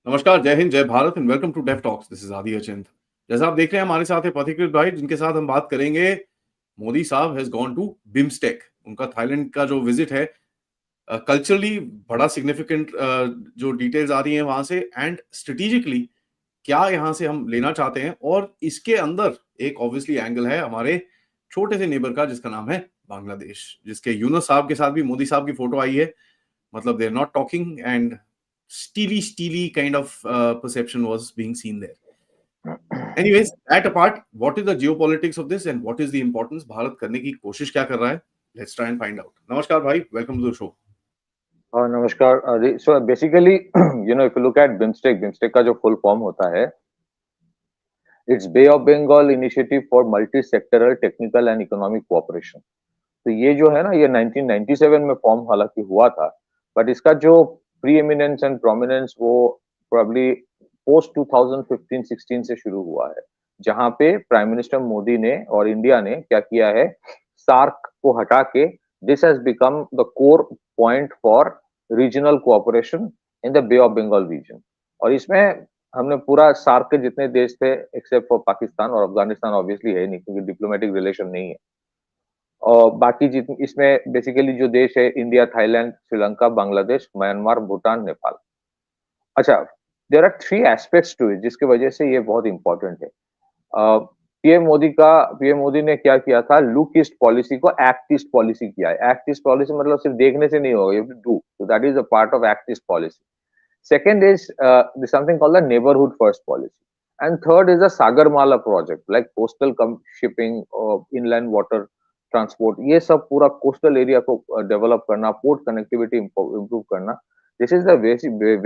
नमस्कार, जय हिंद, जय Bharat and welcome to deaf talks. This is Adi Achint. जैसा आप देख रहे हैं हमारे साथ है पथिकृत भाई, जिनके साथ हम बात करेंगे। मोदी साहब हैज गॉन टू बिम्स्टेक। उनका थाईलैंड का जो विजिट है, कल्चरली बड़ा सिग्निफिकेंट जो डिटेल्स आ रही हैं वहां से, एंड स्ट्रेटेजिकली क्या यहाँ से हम लेना चाहते हैं। और इसके अंदर एक ऑब्वियसली एंगल है हमारे छोटे से नेबर का, जिसका नाम है बांग्लादेश, जिसके यूनस साहब के साथ भी मोदी साहब की फोटो आई है। मतलब they're not talking, and steely kind of perception was being seen there. Anyways, at apart, what is the geopolitics of this and what is the importance? Bharat करने की कोशिश क्या कर रहा है? Let's try and find out. नमस्कार भाई, welcome to the show. नमस्कार so basically if you look at BIMSTEC BIMSTEC का जो फुल फॉर्म होता है it's Bay of Bengal initiative for multi sectoral technical and economic cooperation. तो ये जो है ना, ये 1997 में फॉर्म हालांकि हुआ था, बट इसका जो प्री एमिनेंस एंड प्रोमिनेंस वो प्रोबब्ली पोस्ट 2015-16 से शुरू हुआ है, जहां पे प्राइम मिनिस्टर मोदी ने और इंडिया ने क्या किया है, सार्क को हटा के this has become the core point for regional cooperation in the Bay of Bengal region. और इसमें हमने पूरा सार्क के जितने देश थे एक्सेप्ट फॉर पाकिस्तान और अफगानिस्तान ऑब्वियसली है नहीं, क्योंकि डिप्लोमेटिक रिलेशन नहीं है, और बाकी जितने इसमें बेसिकली जो देश है India, Thailand, Sri Lanka, Bangladesh, Myanmar, Bhutan, Nepal. अच्छा, there are three aspects to it जिसकी वजह से ये बहुत इंपॉर्टेंट है। पीएम मोदी ने क्या किया था, लुक ईस्ट पॉलिसी को एक्ट ईस्ट पॉलिसी किया है। एक्ट ईस्ट पॉलिसी मतलब सिर्फ देखने से नहीं होगा, you have to do, so that is a part of act east policy. Second is something called the neighborhood first policy. And third is the Sagarmala project, like coastal shipping, inland water transport. ये सब पूरा coastal area को develop करना, port connectivity improve करना. This is the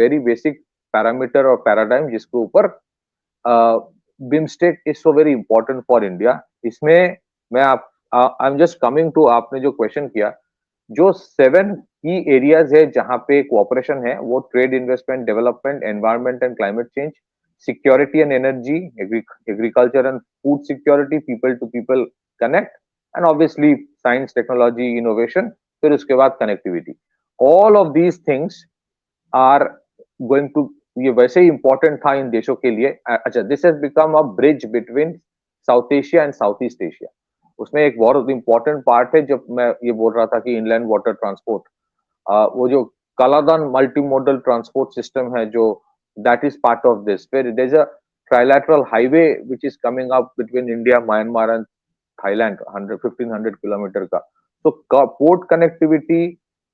very basic parameter or paradigm जिसके ऊपर BIMSTEC is so very important for India. इसमें मैं I'm just coming to आपने जो question किया, जो 7 की एरियाज है जहां पे कोऑपरेशन है, वो trade, investment, development, environment and climate change, security and energy, agriculture and food security, people to people connect, and obviously science, technology, innovation, फिर उसके बाद connectivity. All of these things are going to, ये वैसे ही important था इन देशों के लिए। अच्छा, this has become a bridge between south Asia and south east Asia. उसमें एक बहुत इंपॉर्टेंट पार्ट है, जब मैं ये बोल रहा था कि इनलैंड वाटर ट्रांसपोर्ट, वो जो Kaladan multi modal transport system है, जो that is part of this. फिर there is a trilateral highway which is coming up between India, Myanmar and Thailand, 1500 kilometre का। तो port connectivity,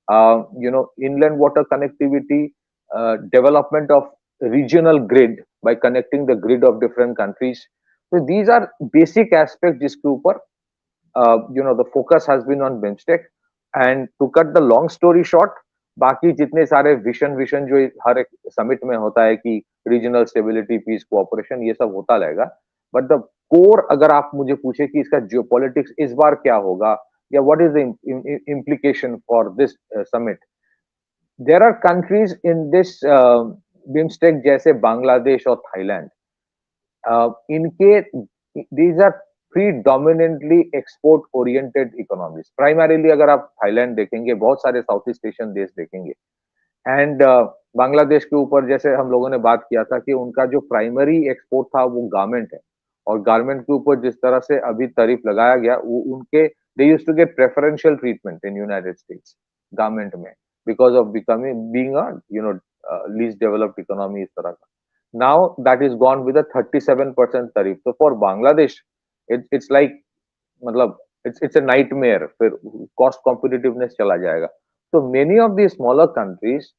inland water connectivity, development of regional grid by connecting the grid of different countries. So these are basic aspects जिसके ऊपर the focus has been on BIMSTEC. And to cut the long story short, बाकी जितने सारे vision जो हर एक summit में होता है कि रीजनल स्टेबिलिटी, पीस, कोऑपरेशन, ये सब होता रहेगा, बट द कोर अगर आप मुझे पूछे कि इसका जियोपॉलिटिक्स इस बार क्या होगा या what is the implication for this summit, there are countries in this BIMSTEC जैसे बांग्लादेश और थाईलैंड, इनके these are predominantly export oriented economies. Primarily अगर आप थाईलैंड देखेंगे, बहुत सारे साउथ ईस्ट एशियन देश देखेंगे, एंड बांग्लादेश के ऊपर जैसे हम लोगों ने बात किया था कि उनका जो प्राइमरी एक्सपोर्ट था वो गारमेंट है, और गारमेंट के ऊपर जिस तरह से अभी तारीफ लगाया गया, वो उनके they used to get preferential treatment in United States garment में, because of becoming being a least developed economy, इस तरह का। Now that is gone with a 37% tariff. So for Bangladesh, it's like, मतलब it's a nightmare. फिर cost competitiveness चला जाएगा. So many of these smaller countries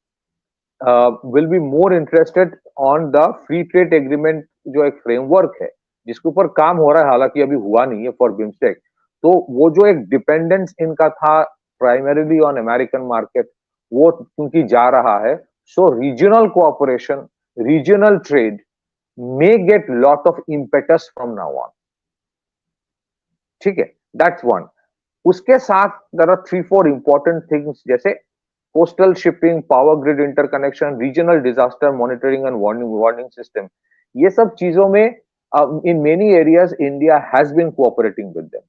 will be more interested on the free trade agreement, जो एक framework है जिसके ऊपर काम हो रहा है, हालांकि अभी हुआ नहीं है फॉर बिम्स्टेक। तो वो जो एक डिपेंडेंस इनका था प्राइमरीली ऑन अमेरिकन मार्केट, वो क्योंकि जा रहा है, so regional cooperation, regional trade may get lot of impetus from now on. ठीक है, that's one. उसके साथ there are 3-4 important things जैसे coastal shipping, power grid interconnection, regional disaster monitoring and warning system. ये सब चीजों में in many areas India has been cooperating with them.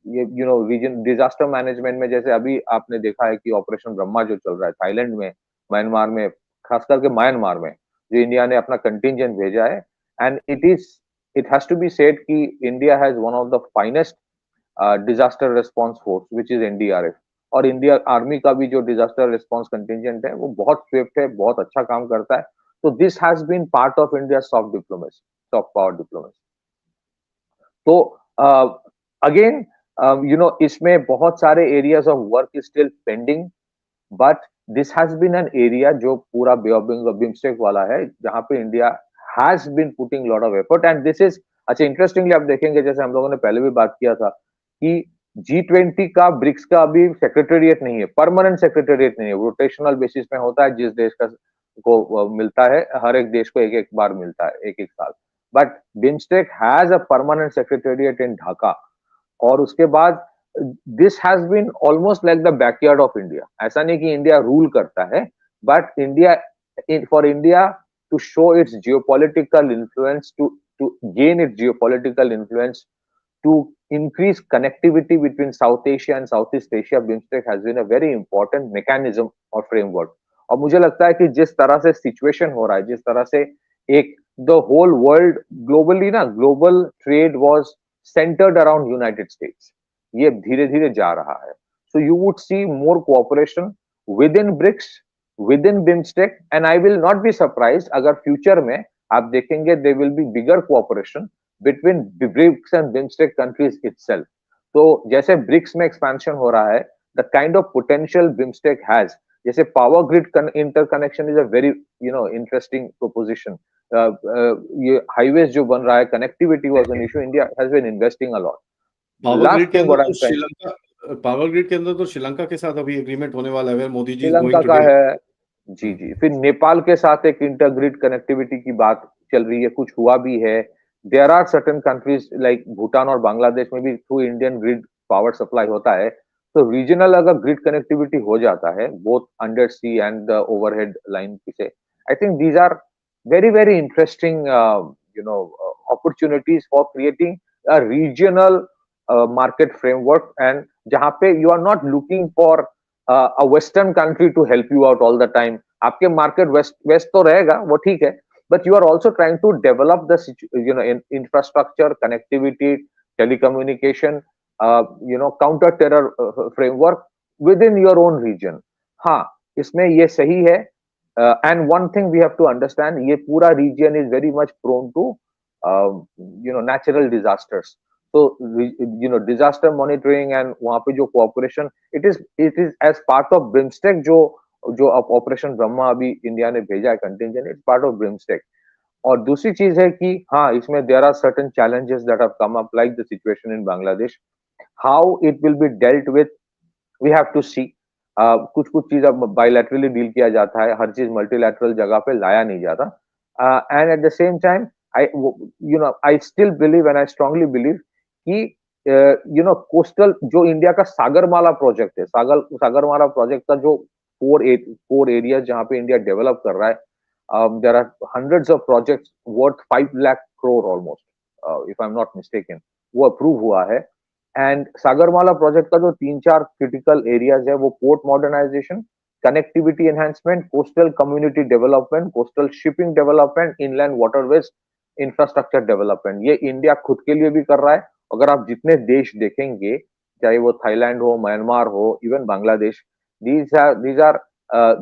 ये region disaster management में जैसे अभी आपने देखा है कि ऑपरेशन ब्रह्मा जो चल रहा है थाईलैंड में, म्यांमार में, खास करके म्यांमार में, जो इंडिया ने अपना कंटिंजेंट भेजा है, and it has to be said कि India has one of the finest disaster response force which is NDRF, और इंडिया आर्मी का भी जो डिजास्टर रिस्पॉन्स कंटिंजेंट है वो बहुत स्विफ्ट है, बहुत अच्छा काम करता है. तो this has been part of India soft diplomacy, soft power diplomacy. तो अगेन इसमें बहुत सारे areas of work is still pending, but this has been an area जो पूरा बे ऑफ बंगाल बिम्स्टेक वाला है, जहां पे India has been putting lot of effort. And this is, अच्छा इंटरेस्टिंगली आप देखेंगे, जैसे हम लोगों ने पहले भी बात किया था कि G20 का, ब्रिक्स का अभी सेक्रेटेरिएट नहीं है, परमानेंट सेक्रेटेरिएट नहीं है, रोटेशनल बेसिस में होता है, जिस देश का को मिलता है, हर एक देश को एक एक बार मिलता है, एक एक साल. But BIMSTEC has a permanent secretariat in Dhaka, और उसके बाद this has been almost like the backyard of India. ऐसा नहीं कि इंडिया रूल करता है, but India, for India to show its geopolitical influence, to gain its geopolitical influence, to increase connectivity between South Asia and Southeast Asia, BIMSTEC has been a very important mechanism or framework. और मुझे लगता है कि जिस तरह से situation हो रहा है, जिस तरह से एक द होल वर्ल्ड ग्लोबली ना, global trade was centered around United States, ये धीरे धीरे जा रहा है. So you would see more cooperation within BRICS, within BIMSTEC, and I will not be surprise अगर फ्यूचर में आप देखेंगे they will be bigger cooperation between BRICS and BIMSTEC countries itself. तो जैसे ब्रिक्स में expansion हो रहा है, the kind of potential BIMSTEC has, जैसे power grid interconnection is a very interesting proposition. ये हाईवेज जो बन रहा है, connectivity was an issue, India has been investing a lot. Power grid के अंदर तो श्रीलंका, पावर ग्रिड के अंदर तो श्रीलंका के साथ अभी एग्रीमेंट होने वाला है, मोदी जी श्रीलंका का है. जी जी. फिर नेपाल के साथ एक इंटरग्रिड कनेक्टिविटी की बात चल रही है, कुछ हुआ भी है. There are certain countries like Bhutan और बांग्लादेश में भी through Indian grid power supply होता है. तो रीजनल अगर ग्रिड कनेक्टिविटी हो जाता है, both under sea and the overhead line से, I think these are very very interesting opportunities for creating a regional market framework, and जहां पे you are not looking for a western country to help you out all the time. आपके market west तो रहेगा, वो ठीक है, but you are also trying to develop the infrastructure, connectivity, telecommunication, counter terror framework within your own region. हाँ, इसमें ये सही है. And one thing we have to understand, ये पूरा region is very much prone to natural disasters. So disaster monitoring and वहाँ पे जो cooperation, it is as part of BIMSTEC, जो ऑपरेशन ब्रह्मा अभी इंडिया ने भेजा है contingent, it's part of BIMSTEC. और दूसरी चीज है कि हाँ, इसमें there are certain challenges that have come up, like the situation in Bangladesh. How it will be dealt with, we have to see. कुछ चीज अब बायलैटरली डील किया जाता है, हर चीज मल्टीलैटरल जगह पे लाया नहीं जाता. And at the same time I still believe and I strongly believe कि कोस्टल जो इंडिया का सागरमाला प्रोजेक्ट है, सागरमाला प्रोजेक्ट का जो फोर एरियाज जहां पे इंडिया डेवलप कर रहा है, there are hundreds of projects worth 5 lakh crore almost, if I'm not mistaken, वो अप्रूव हुआ है. एंड सागरमाला प्रोजेक्ट का जो 3-4 क्रिटिकल एरियाज है, वो port modernisation, connectivity enhancement, coastal community development, coastal shipping development, inland waterways infrastructure development, ये India खुद के लिए भी कर रहा है. अगर आप जितने देश देखेंगे, चाहे वो थाईलैंड हो, म्यांमार हो, even Bangladesh,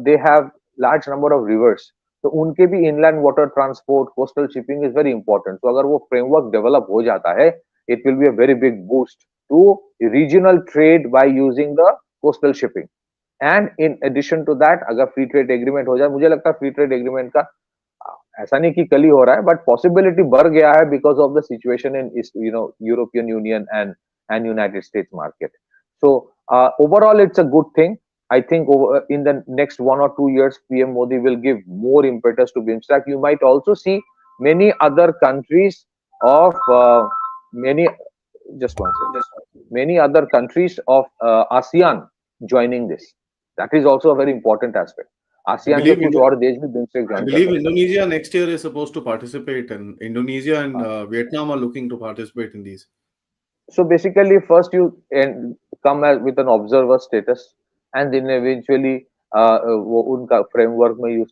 they have large number of rivers, तो उनके भी inland water transport, coastal shipping is very important. तो अगर वो फ्रेमवर्क डेवलप हो जाता है, it will be a very big boost to regional trade by using the coastal shipping. And in addition to that, अगर फ्री ट्रेड एग्रीमेंट हो जाए, मुझे लगता है फ्री ट्रेड एग्रीमेंट का ऐसा नहीं कि कल ही हो रहा है, बट पॉसिबिलिटी बढ़ गया है because of the situation in European union and United states market. So overall it's a good thing. I think in the next 1 or 2 years, PM Modi will give more impetus to BIMSTEC. You might also see many other countries of many other countries of ASEAN joining this. That is also a very important aspect. ASEAN के कुछ और देश भी BIMSTEC join. I believe Indonesia next year is supposed to participate, and Indonesia and Vietnam are looking to participate in these. So basically, first you come with an observer status, and then eventually वो उनका framework में you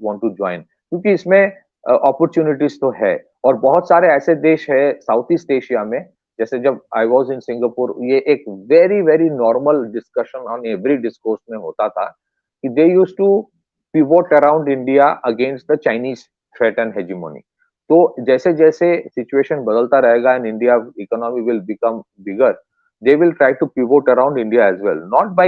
want to join. क्योंकि इसमें opportunities तो है, और बहुत सारे ऐसे देश है साउथ ईस्ट एशिया में, जैसे जब आई वाज इन सिंगापुर, ये एक very very normal discussion on every discourse में होता था कि they used to pivot around India against the Chinese threat and hegemony. तो जैसे जैसे सिचुएशन बदलता रहेगा and India economy will become bigger, they will try to pivot around India as well, not by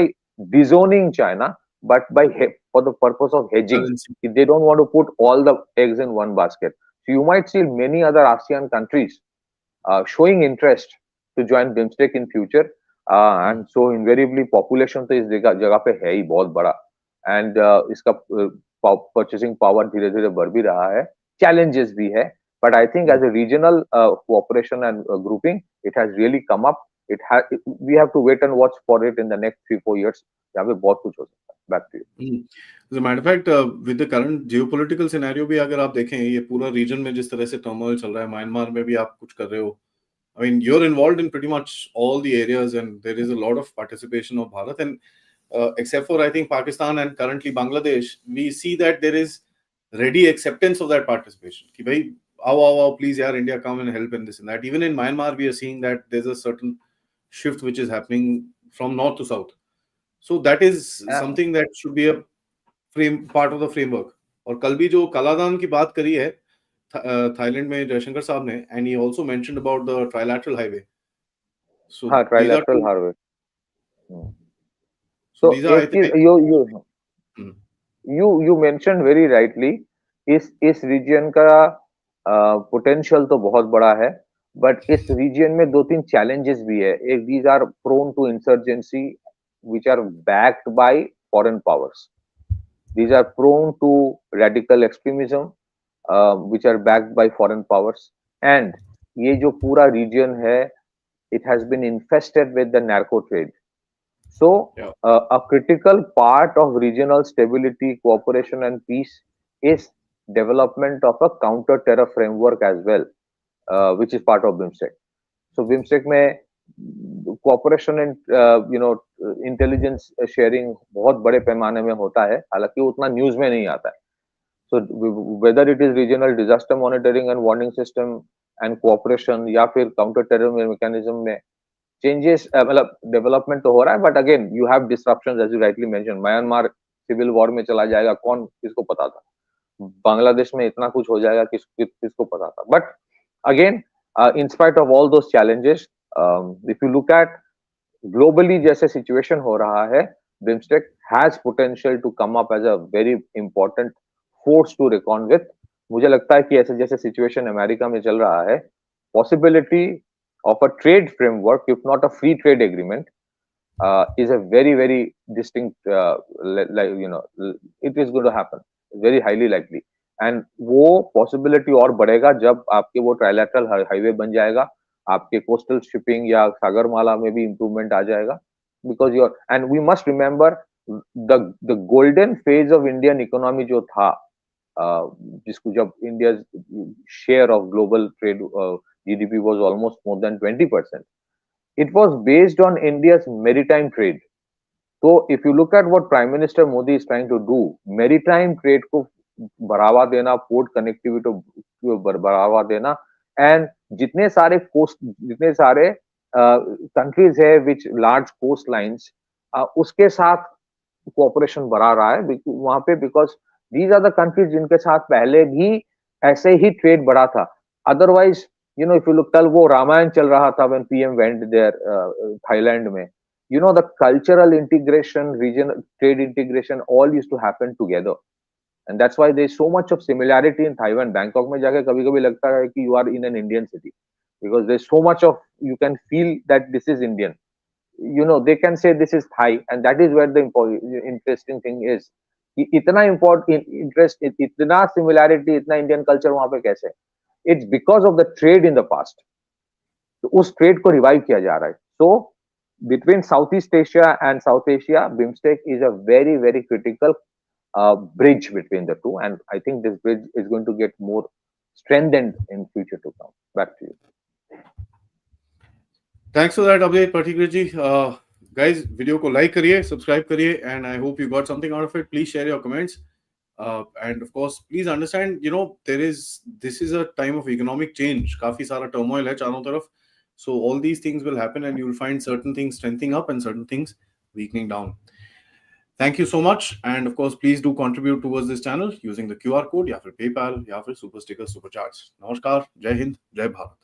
disowning China, but by for the purpose of hedging. Currency. They don't want to put all the eggs in one basket. So you might see many other ASEAN countries showing interest to join BIMSTEC in future, and so invariably population तो इस जगह पे है ही बहुत बड़ा, and इसका purchasing power धीरे धीरे बढ़ भी रहा है, challenges भी है, but I think as a regional cooperation and grouping, it has really come up. We have to wait and watch for it in the next 3-4 years. यहाँ पे बहुत कुछ हो सकता है. Back to you. As a matter of fact, with the current geopolitical scenario भी अगर आप देखें, ये पूरा region में जिस तरह से turmoil चल रहा है, म्यांमार में भी आप कुछ कर रहे हो. I mean, you're involved in pretty much all the areas, and there is a lot of participation of Bharat. And except for I think Pakistan and currently Bangladesh, we see that there is ready acceptance of that participation. कि भाई आओ please यार, India come and help in this and that. Even in Myanmar, we are seeing that there's a certain shift which is happening from north to south. So that is something that should be a part of the framework. और कल भी जो कालादान की बात करी है Thailand में जयशंकर साहब ने, and he also mentioned about the trilateral highway. So हाँ, trilateral highway. So these are, I think, you mentioned very rightly, इस region का potential तो बहुत बड़ा है, but इस region में 2-3 challenges भी है. एक, these are prone to insurgency, which are backed by foreign powers. These are prone to radical extremism, which are backed by foreign powers. And ये जो पूरा region है, it has been infested with the narco trade. So a critical part of regional stability, cooperation and peace is development of a counter-terror framework as well, which is part of BIMSTEC. So BIMSTEC में cooperation and intelligence sharing बहुत बड़े पैमाने में होता है, हालांकि उतना news में नहीं आता है. So whether it is regional disaster monitoring and warning system and cooperation या फिर counter-terror mechanism में changes, मतलब development तो हो रहा है, but again you have disruptions as you rightly mentioned. Myanmar civil war में चला जाएगा, कौन किसको पता था? बांग्लादेश में इतना कुछ हो जाएगा, किसको पता था? But again, in spite of all those challenges, if you look at globally जैसे situation हो रहा है, BIMSTEC has potential to come up as a very important force to reckon with. मुझे लगता है कि ऐसे जैसे situation अमेरिका में चल रहा है, possibility of a trade framework, if not a free trade agreement, is a very very distinct, it is going to happen, very highly likely. And वो possibility और बढ़ेगा जब आपके वो trilateral highway बन जाएगा, आपके coastal shipping या सागरमाला में भी improvement आ जाएगा, because and we must remember the golden phase of Indian economy जो था, जिसको जब India's share of global trade GDP was almost more than 20%. It was based on India's maritime trade. So if you look at what Prime Minister Modi is trying to do, maritime trade को बढ़ावा देना, port connectivity को बढ़ावा देना, and जितने सारे countries है which large coastlines, उसके साथ cooperation बढ़ा रहा है वहाँ पे, because these are the countries जिनके साथ पहले भी ऐसे ही trade बढ़ा था. Otherwise, if you look, कल वो रामायण चल रहा था when PM went there, Thailand में, the cultural integration, regional trade integration, all used to happen together. And that's why there's so much of similarity in Taiwan. Bangkok में जाके कभी-कभी लगता है कि you are in an Indian city, because there's so much of, you can feel that this is Indian. They can say this is Thai, and that is where the interesting thing is. इतना interest, इतना similarity, इतना Indian culture वहाँ पे कैसे? It's because of the trade in the past. तो उस trade को revive किया जा रहा है. So between Southeast Asia and South Asia, BIMSTEC is a very very critical bridge between the two, and I think this bridge is going to get more strengthened in future to come. Back to you. Thanks for that update, Partigraj ji. Guys, video को like करिए, subscribe करिए, and I hope you got something out of it. Please share your comments. And of course, please understand, this is a time of economic change. काफी सारा turmoil है चारों तरफ. So all these things will happen, and you'll find certain things strengthening up and certain things weakening down. Thank you so much, and of course, please do contribute towards this channel using the QR code या फिर PayPal या फिर Super Sticker Super Chats. नमस्कार, जय हिंद, जय भारत.